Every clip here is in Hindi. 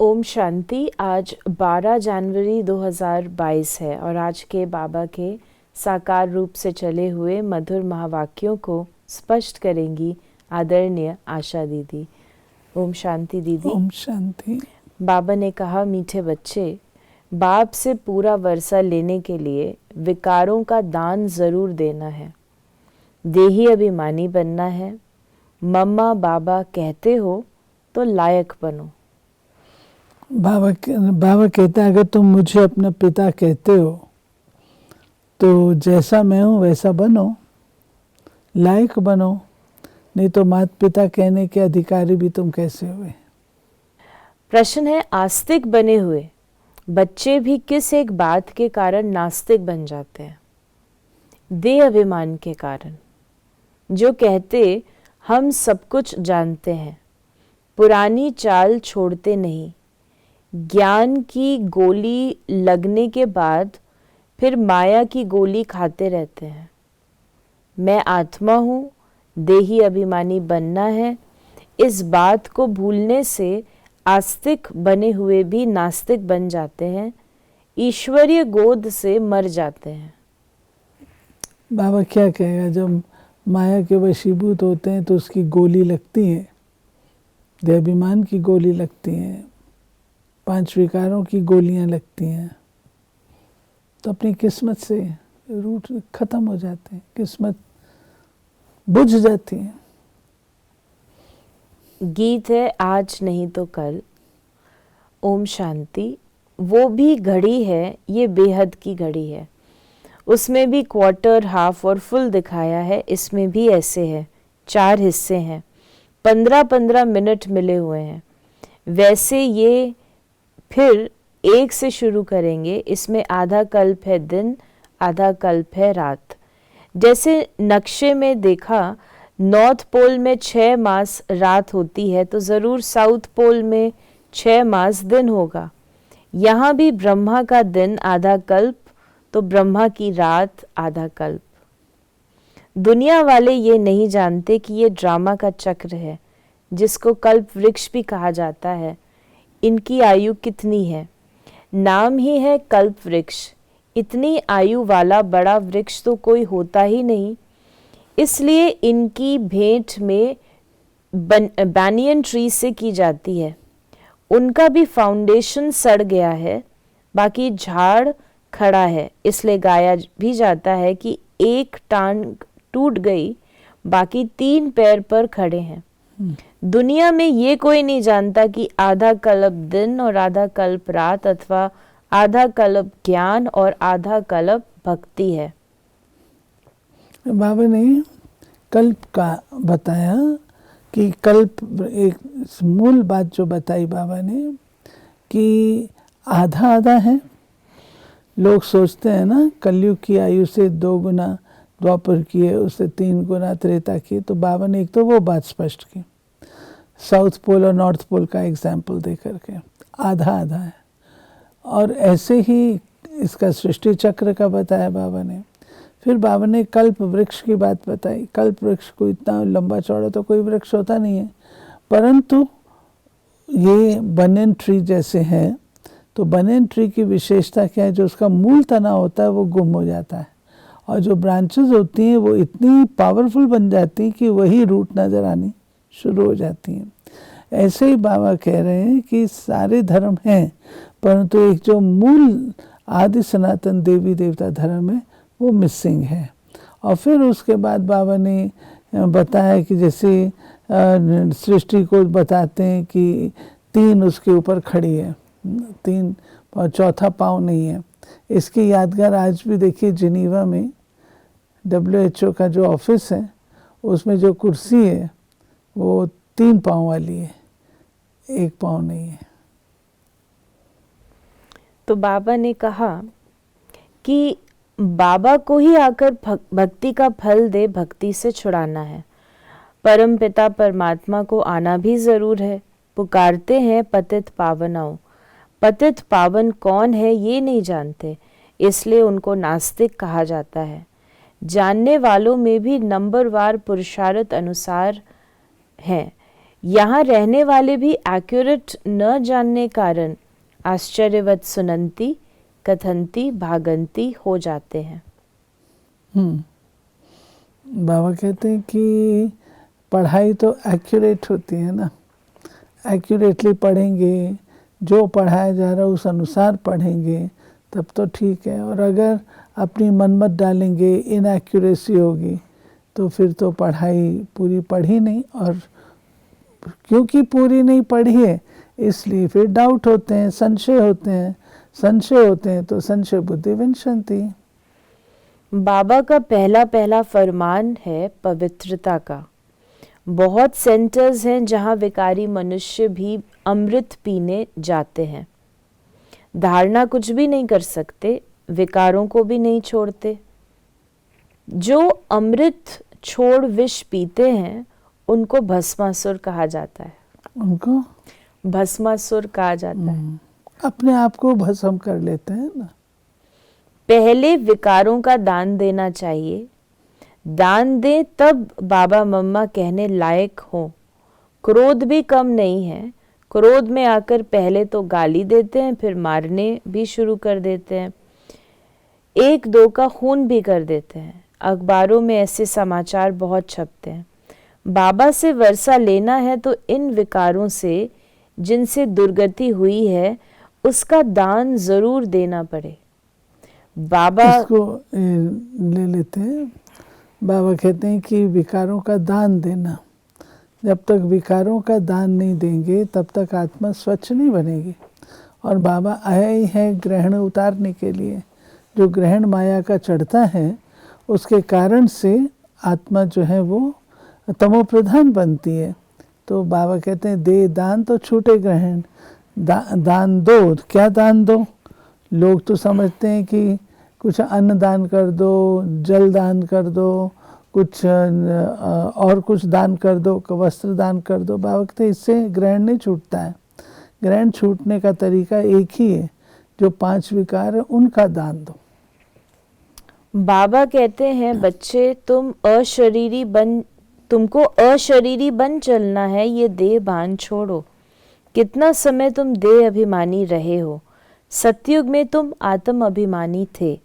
ओम शांति। आज 12 जनवरी 2022 है और आज के बाबा के साकार रूप से चले हुए मधुर महावाक्यों को स्पष्ट करेंगी आदरणीय आशा दीदी। ओम शांति दीदी। ओम शांति। बाबा ने कहा, मीठे बच्चे, बाप से पूरा वर्षा लेने के लिए विकारों का दान जरूर देना है, देही अभिमानी बनना है। मम्मा बाबा कहते हो तो लायक बनो। बाबा कहता है, अगर तुम मुझे अपना पिता कहते हो तो जैसा मैं हूँ वैसा बनो, लायक बनो, नहीं तो माता पिता कहने के अधिकारी भी तुम कैसे हुए। प्रश्न है, आस्तिक बने हुए बच्चे भी किस एक बात के कारण नास्तिक बन जाते हैं? देह अभिमान के कारण, जो कहते हम सब कुछ जानते हैं, पुरानी चाल छोड़ते नहीं, ज्ञान की गोली लगने के बाद फिर माया की गोली खाते रहते हैं। मैं आत्मा हूँ, देही अभिमानी बनना है। इस बात को भूलने से आस्तिक बने हुए भी नास्तिक बन जाते हैं, ईश्वरीय गोद से मर जाते हैं। बाबा क्या कहेगा, जब माया के वशीभूत होते हैं तो उसकी गोली लगती है, देहाभिमान की गोली लगती है, 5 विकारों की गोलियां लगती हैं, तो अपनी किस्मत से रूट खत्म हो जाते हैं, किस्मत बुझ जाती है। गीत है, आज नहीं तो कल। ओम शांति। वो भी घड़ी है, ये बेहद की घड़ी है। उसमें भी क्वार्टर, हाफ और फुल दिखाया है। इसमें भी ऐसे है, 4 हिस्से हैं, 15-15 मिनट मिले हुए हैं। वैसे ये फिर 1 से शुरू करेंगे। इसमें आधा कल्प है दिन, आधा कल्प है रात। जैसे नक्शे में देखा, नॉर्थ पोल में 6 मास रात होती है, तो ज़रूर साउथ पोल में 6 मास दिन होगा। यहाँ भी ब्रह्मा का दिन आधा कल्प, तो ब्रह्मा की रात आधा कल्प। दुनिया वाले ये नहीं जानते कि ये ड्रामा का चक्र है, जिसको कल्प वृक्ष भी कहा जाता है। इनकी आयु कितनी है? नाम ही है कल्प वृक्ष। इतनी आयु वाला बड़ा वृक्ष तो कोई होता ही नहीं, इसलिए इनकी भेंट में बैनियन ट्री से की जाती है। उनका भी फाउंडेशन सड़ गया है, बाकी झाड़ खड़ा है। इसलिए गाया भी जाता है कि एक टांग टूट गई, बाकी 3 पैर पर खड़े हैं। दुनिया में ये कोई नहीं जानता कि आधा कल्प दिन और आधा कल्प रात, अथवा आधा कल्प ज्ञान और आधा कल्प भक्ति है। बाबा ने कल्प का बताया कि कल्प, एक मूल बात जो बताई बाबा ने कि आधा आधा है। लोग सोचते हैं ना, कलयुग की आयु से 2 गुना द्वापर की है, उससे 3 गुना त्रेता की। तो बाबा ने एक तो वो बात स्पष्ट की, साउथ पोल और नॉर्थ पोल का एग्जाम्पल दे करके, आधा आधा है। और ऐसे ही इसका सृष्टि चक्र का बताया बाबा ने। फिर बाबा ने कल्प वृक्ष की बात बताई। कल्प वृक्ष को इतना लंबा चौड़ा तो कोई वृक्ष होता नहीं है, परंतु ये बनियन ट्री जैसे है। तो बनियन ट्री की विशेषता क्या है, जो उसका मूल तना होता है वो गुम हो जाता है, और जो ब्रांचेस होती हैं वो इतनी पावरफुल बन जाती हैं कि वही रूट नज़र आनी शुरू हो जाती हैं। ऐसे ही बाबा कह रहे हैं कि सारे धर्म हैं, परंतु एक जो मूल आदि सनातन देवी देवता धर्म है वो मिसिंग है। और फिर उसके बाद बाबा ने बताया कि जैसे सृष्टि को बताते हैं कि 3 उसके ऊपर खड़ी है, 3 और चौथा पाँव नहीं है। इसकी यादगार आज भी देखिए, जिनीवा में WHO का जो ऑफिस है उसमें जो कुर्सी है वो 3 पाँव वाली है, 1 पाँव नहीं है। तो बाबा ने कहा कि बाबा को ही आकर भक्ति का फल दे, भक्ति से छुड़ाना है। परम पिता परमात्मा को आना भी जरूर है। पुकारते हैं पतित पावन आओ। पतित पावन कौन है ये नहीं जानते, इसलिए उनको नास्तिक कहा जाता है। जानने वालों में भी नंबरवार पुरुषार्थ अनुसार हैं। यहाँ रहने वाले भी एक्यूरेट न जानने कारण आश्चर्यवत सुनंती कथंती भागंती हो जाते हैं। बाबा कहते हैं कि पढ़ाई तो एक्यूरेट होती है ना, एक्यूरेटली पढ़ेंगे, जो पढ़ाया जा रहा है उस अनुसार पढ़ेंगे तब तो ठीक है। और अगर अपनी मनमत डालेंगे, इनएक्यूरेसी होगी तो फिर तो पढ़ाई पूरी पढ़ी नहीं, और क्योंकि पूरी नहीं पढ़ी है इसलिए फिर डाउट होते हैं, संशय होते हैं, संशय होते हैं तो संशय बुद्धि विनशंति। बाबा का पहला पहला फरमान है पवित्रता का। बहुत सेंटर्स हैं जहां विकारी मनुष्य भी अमृत पीने जाते हैं। धारणा कुछ भी नहीं कर सकते, विकारों को भी नहीं छोड़ते। जो अमृत छोड़ विष पीते हैं उनको भस्मासुर कहा जाता है। उनको भस्मासुर कहा जाता है। अपने आप को भस्म कर लेते हैं ना। पहले विकारों का दान देना चाहिए। दान दें तब बाबा मम्मा कहने लायक हो। क्रोध भी कम नहीं है। क्रोध में आकर पहले तो गाली देते हैं, फिर मारने भी शुरू कर देते हैं, एक दो का खून भी कर देते हैं। अखबारों में ऐसे समाचार बहुत छपते हैं। बाबा से वर्षा लेना है तो इन विकारों से जिनसे दुर्गति हुई है उसका दान जरूर देना पड़े। बाबा इसको ले लेते हैं। बाबा कहते हैं कि विकारों का दान देना, जब तक विकारों का दान नहीं देंगे तब तक आत्मा स्वच्छ नहीं बनेगी। और बाबा आया ही है ग्रहण उतारने के लिए। जो ग्रहण माया का चढ़ता है उसके कारण से आत्मा जो है वो तमो प्रधान बनती है। तो बाबा कहते हैं दे दान तो छूटे ग्रहण। दान दो, क्या दान दो? लोग तो समझते हैं कि कुछ अन्न दान कर दो, जल दान कर दो, कुछ और कुछ दान कर दो, वस्त्र दान कर दो। बाबा कहते हैं इससे ग्रहण नहीं छूटता है। ग्रहण छूटने का तरीका एक ही है, जो 5 विकार है उनका दान दो। बाबा कहते हैं बच्चे तुमको अशरीरी बन चलना है, ये देह भान छोड़ो। कितना समय तुम देह अभिमानी रहे हो। सतयुग में तुम आत्म अभिमानी थे।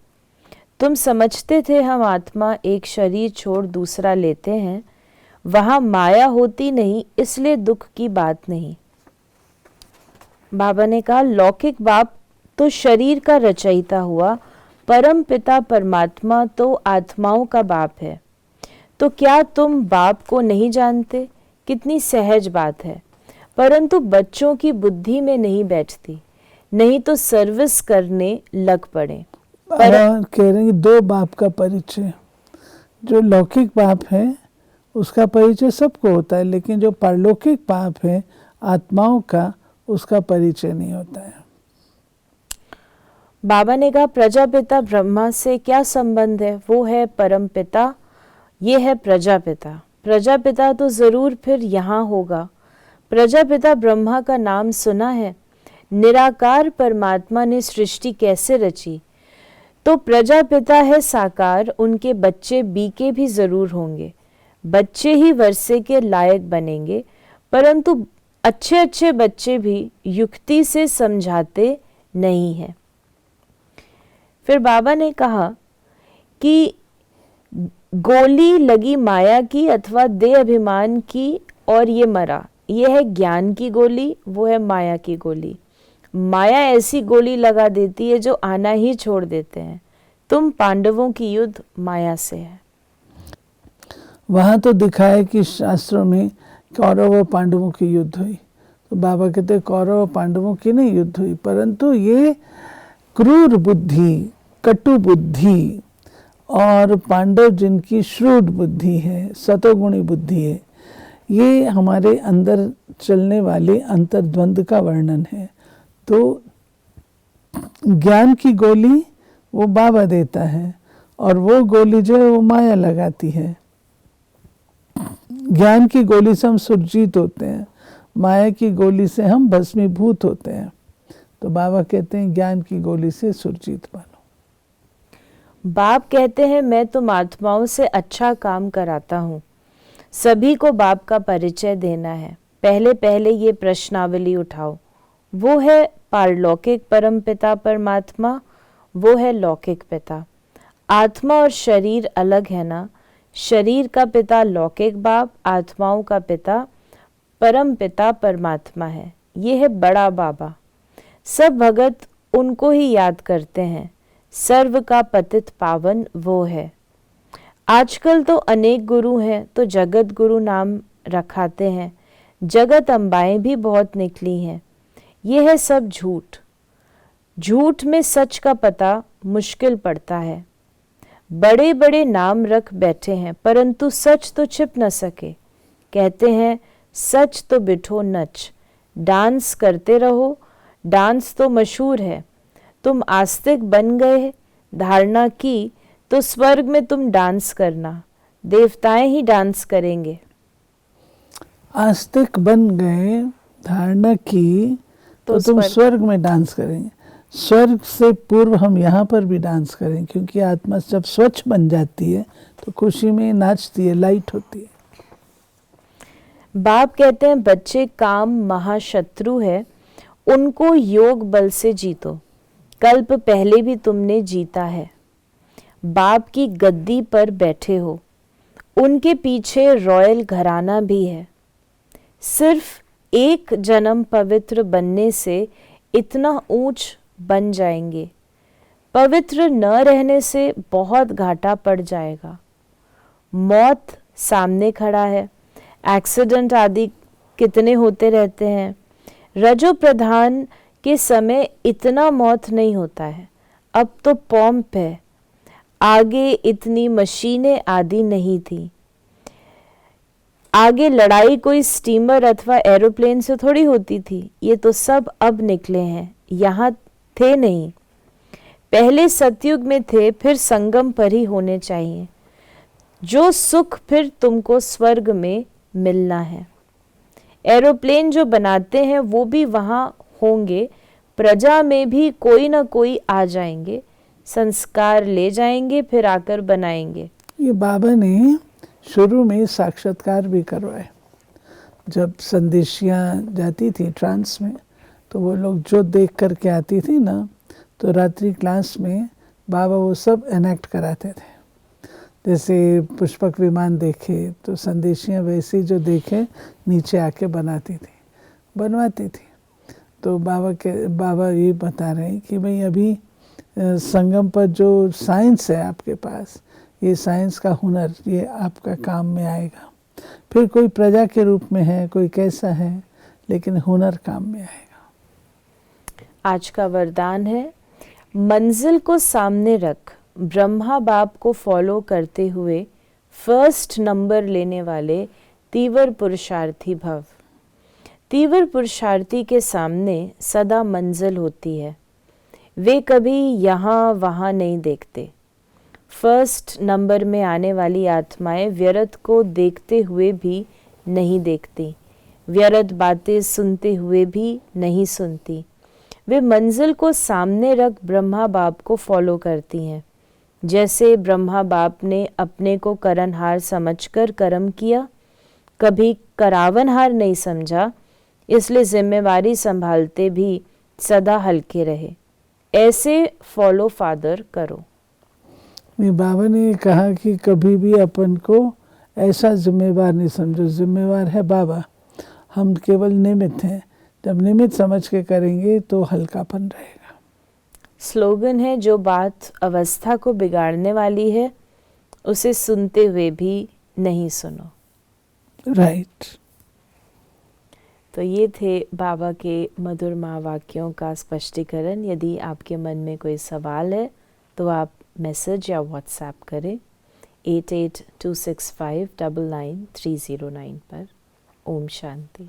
तुम समझते थे हम आत्मा एक शरीर छोड़ दूसरा लेते हैं। वहां माया होती नहीं, इसलिए दुख की बात नहीं। बाबा ने कहा लौकिक बाप तो शरीर का रचयिता हुआ, परम पिता परमात्मा तो आत्माओं का बाप है। तो क्या तुम बाप को नहीं जानते? कितनी सहज बात है, परंतु बच्चों की बुद्धि में नहीं बैठती, नहीं तो सर्विस करने लग पड़े। कह रहे हैं 2 बाप का परिचय। जो लौकिक बाप है उसका परिचय सबको होता है, लेकिन जो परलौकिक बाप है आत्माओं का, उसका परिचय नहीं होता है। बाबा ने कहा प्रजापिता ब्रह्मा से क्या संबंध है? वो है परम पिता, ये है प्रजापिता। प्रजापिता तो जरूर फिर यहाँ होगा। प्रजापिता ब्रह्मा का नाम सुना है। निराकार परमात्मा ने सृष्टि कैसे रची? तो प्रजापिता है साकार, उनके बच्चे बीके भी जरूर होंगे। बच्चे ही वर्षे के लायक बनेंगे, परंतु अच्छे अच्छे बच्चे भी युक्ति से समझाते नहीं हैं। फिर बाबा ने कहा कि गोली लगी माया की अथवा देह अभिमान की और ये मरा। ये है ज्ञान की गोली, वो है माया की गोली। माया ऐसी गोली लगा देती है जो आना ही छोड़ देते हैं। तुम पांडवों की युद्ध माया से है। वहाँ तो दिखाया कि शास्त्रों में कौरव और पांडवों की युद्ध हुई। तो बाबा कहते कौरव और पांडवों की नहीं युद्ध हुई, परंतु ये क्रूर बुद्धि, कटु बुद्धि, और पांडव जिनकी श्रूड बुद्धि है, सतोगुणी बुद्धि है, ये हमारे अंदर चलने वाले अंतर्द्वंद का वर्णन है। तो ज्ञान की गोली वो बाबा देता है, और वो गोली जो है वो माया लगाती है। ज्ञान की गोली से हम सुरजीत होते हैं, माया की गोली से हम भस्मीभूत होते हैं। तो बाबा कहते हैं ज्ञान की गोली से सुरजीत बनो। बाप कहते हैं मैं तुम आत्माओं से अच्छा काम कराता हूँ। सभी को बाप का परिचय देना है। पहले पहले ये प्रश्नावली उठाओ। वो है पारलौकिक परमपिता परमात्मा, वो है लौकिक पिता। आत्मा और शरीर अलग है ना। शरीर का पिता लौकिक बाप, आत्माओं का पिता परम पिता परमात्मा है। ये है बड़ा बाबा। सब भगत उनको ही याद करते हैं। सर्व का पतित पावन वो है। आजकल तो अनेक गुरु हैं, तो जगत गुरु नाम रखाते हैं। जगत अम्बाएं भी बहुत निकली हैं। ये है सब झूठ। झूठ में सच का पता मुश्किल पड़ता है। बड़े बड़े नाम रख बैठे हैं, परंतु सच तो छिप न सके। कहते हैं सच तो बिठो नच, डांस करते रहो, डांस तो मशहूर है। तुम आस्तिक बन गए, धारणा की तो स्वर्ग में तुम डांस करना, देवताएं ही डांस करेंगे। आस्तिक बन गए, धारणा की तो तुम स्वर्ग में डांस करेंगे। स्वर्ग से पूर्व हम यहाँ पर भी डांस करें, क्योंकि आत्मा जब स्वच्छ बन जाती है तो खुशी में नाचती है, लाइट होती है। बाप कहते हैं बच्चे काम महाशत्रु है, उनको योग बल से जीतो। कल्प पहले भी तुमने जीता है। बाप की गद्दी पर बैठे हो, उनके पीछे रॉयल घराना भी है। सिर्फ एक जन्म पवित्र बनने से इतना ऊंच बन जाएंगे। पवित्र न रहने से बहुत घाटा पड़ जाएगा। मौत सामने खड़ा है, एक्सीडेंट आदि कितने होते रहते हैं। रजो प्रधान के समय इतना मौत नहीं होता है, अब तो पंप है। आगे इतनी मशीनें आदि नहीं थी। आगे लड़ाई कोई स्टीमर अथवा एरोप्लेन से थोड़ी होती थी। ये तो सब अब निकले हैं, यहाँ थे नहीं। पहले सतयुग में थे, फिर संगम पर ही होने चाहिए। जो सुख फिर तुमको स्वर्ग में मिलना है। एरोप्लेन जो बनाते हैं वो भी वहाँ होंगे। प्रजा में भी कोई ना कोई आ जाएंगे, संस्कार ले जाएंगे, फिर आकर बनाएंगे। ये बाबा ने शुरू में साक्षात्कार भी करवाए। जब संदेशियाँ जाती थी ट्रांस में, तो वो लोग जो देख कर के आती थी ना, तो रात्रि क्लास में बाबा वो सब एनेक्ट कराते थे। जैसे पुष्पक विमान देखे तो संदेशियाँ वैसे जो देखे नीचे आके बनवाती थी। तो बाबा ये बता रहे हैं कि भाई अभी संगम पर जो साइंस है आपके पास, ये साइंस का हुनर, ये आपका काम में आएगा। फिर कोई प्रजा के रूप में है, कोई कैसा है, लेकिन हुनर काम में आएगा। आज का वरदान है, मंजिल को सामने रख, ब्रह्मा बाप को फॉलो करते हुए फर्स्ट नंबर लेने वाले तीव्र पुरुषार्थी भव। तीव्र पुरुषार्थी के सामने सदा मंजिल होती है। वे कभी यहाँ वहाँ नहीं देखते। फर्स्ट नंबर में आने वाली आत्माएं व्यर्थ को देखते हुए भी नहीं देखती, व्यर्थ बातें सुनते हुए भी नहीं सुनती। वे मंजिल को सामने रख ब्रह्मा बाप को फॉलो करती हैं। जैसे ब्रह्मा बाप ने अपने को करनहार समझकर कर्म किया, कभी करावनहार नहीं समझा, इसलिए जिम्मेवारी संभालते भी सदा हल्के रहे। ऐसे फॉलो फादर करो। बाबा ने कहा कि कभी भी अपन को ऐसा जिम्मेवार नहीं समझो। जिम्मेवार है बाबा, हम केवल निमित्त हैं। जब निमित्त समझ के करेंगे तो हल्कापन रहेगा। स्लोगन है, जो बात अवस्था को बिगाड़ने वाली है उसे सुनते हुए भी नहीं सुनो। राइट। तो ये थे बाबा के मधुर वाक्यों का स्पष्टीकरण। यदि आपके मन में कोई सवाल है तो आप मैसेज या व्हाट्सएप करें 8826599309 पर। ओम शांति।